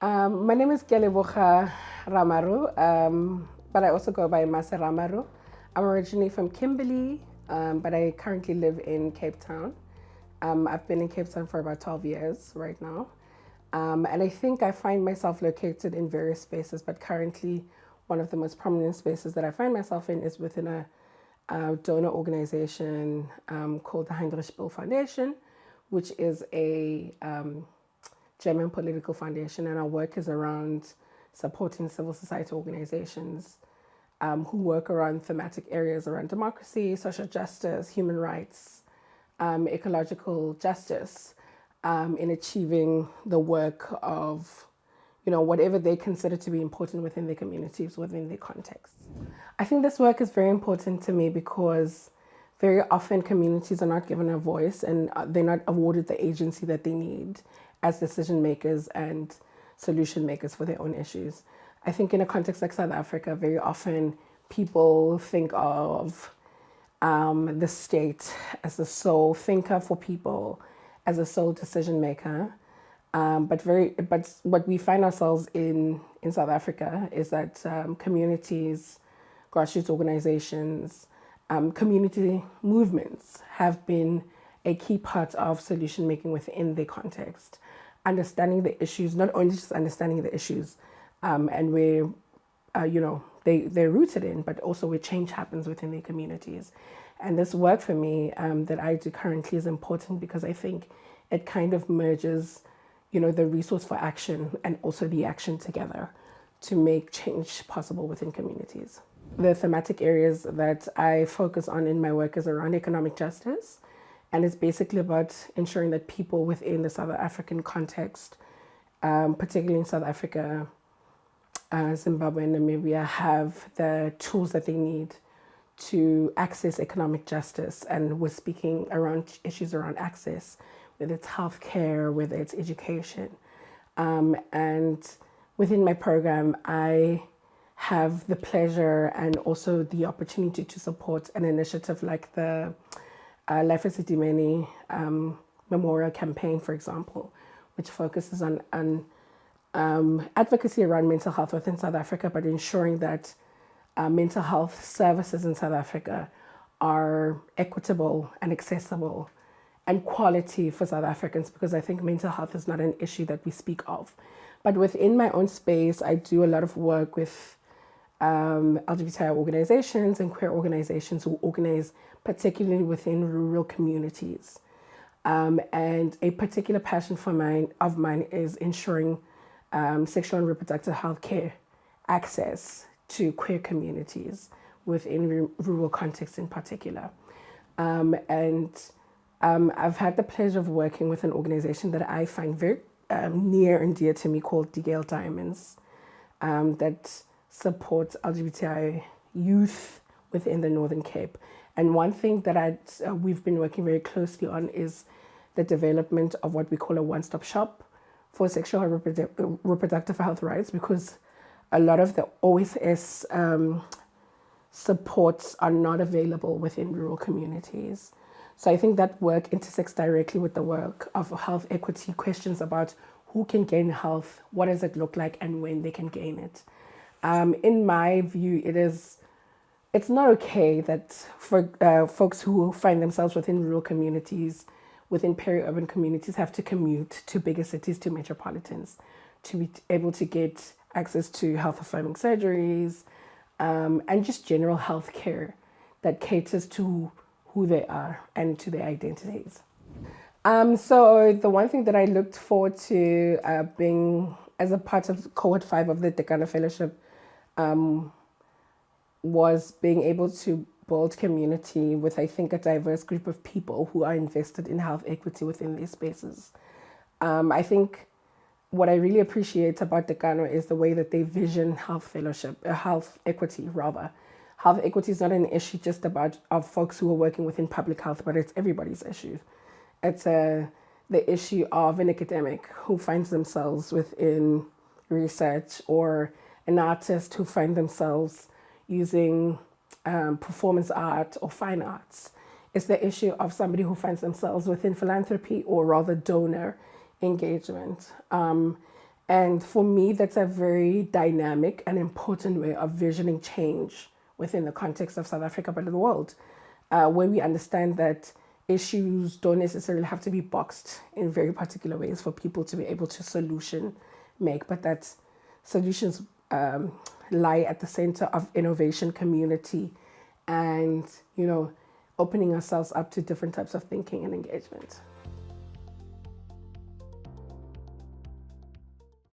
My name is Kealeboga Ramaru, but I also go by Masa Ramaru. I'm originally from Kimberley, but I currently live in Cape Town. I've been in Cape Town for about 12 years right now. And I think I find myself located in various spaces, but currently one of the most prominent spaces that I find myself in is within a donor organization called the Heinrich Böll Foundation, which is a German political foundation, and our work is around supporting civil society organizations who work around thematic areas around democracy, social justice, human rights, ecological justice, in achieving the work of, whatever they consider to be important within their communities, within their contexts. I think this work is very important to me because very often communities are not given a voice and they're not awarded the agency that they need as decision makers and solution makers for their own issues. I think in a context like South Africa, very often people think of the state as the sole thinker for people, as a sole decision maker. But what we find ourselves in South Africa is that communities, grassroots organizations, community movements have been a key part of solution making within the context. Understanding the issues, not only just understanding the issues and where, they're rooted in, but also where change happens within their communities. And this work for me that I do currently is important because I think it kind of merges, the resource for action and also the action together to make change possible within communities. The thematic areas that I focus on in my work is around economic justice. And it's basically about ensuring that people within the South African context, particularly in South Africa, Zimbabwe and Namibia, have the tools that they need to access economic justice. And we're speaking around issues around access, whether it's healthcare, whether it's education. And within my program, I have the pleasure and also the opportunity to support an initiative like the Life is Sidimeni Memorial Campaign, for example, which focuses on advocacy around mental health within South Africa, but ensuring that mental health services in South Africa are equitable and accessible and quality for South Africans, because I think mental health is not an issue that we speak of. But within my own space, I do a lot of work with LGBTI organizations and queer organizations who organize particularly within rural communities. And a particular passion of mine is ensuring sexual and reproductive health care access to queer communities within rural contexts in particular. I've had the pleasure of working with an organization that I find very near and dear to me called DGL Diamonds that supports LGBTI youth within the Northern Cape. And one thing that we've been working very closely on is the development of what we call a one-stop shop for sexual and reproductive health rights, because a lot of the OSS supports are not available within rural communities. So I think that work intersects directly with the work of health equity, questions about who can gain health, what does it look like, and when they can gain it. In my view, it's not okay that for folks who find themselves within rural communities, within peri-urban communities, have to commute to bigger cities, to metropolitans, to be able to get access to health-affirming surgeries and just general health care that caters to who they are and to their identities. So the one thing that I looked forward to being as a part of cohort 5 of the Tekano Fellowship was being able to build community with, I think, a diverse group of people who are invested in health equity within these spaces. I think what I really appreciate about Tekano is the way that they vision health equity rather. Health equity is not an issue just of folks who are working within public health, but it's everybody's issue. It's the issue of an academic who finds themselves within research, or an artist who find themselves using performance art or fine arts. It's the issue of somebody who finds themselves within philanthropy, or rather donor engagement. And for me, that's a very dynamic and important way of visioning change within the context of South Africa, but in the world, where we understand that issues don't necessarily have to be boxed in very particular ways for people to be able to solution make, but that solutions lie at the center of innovation, community, and, opening ourselves up to different types of thinking and engagement.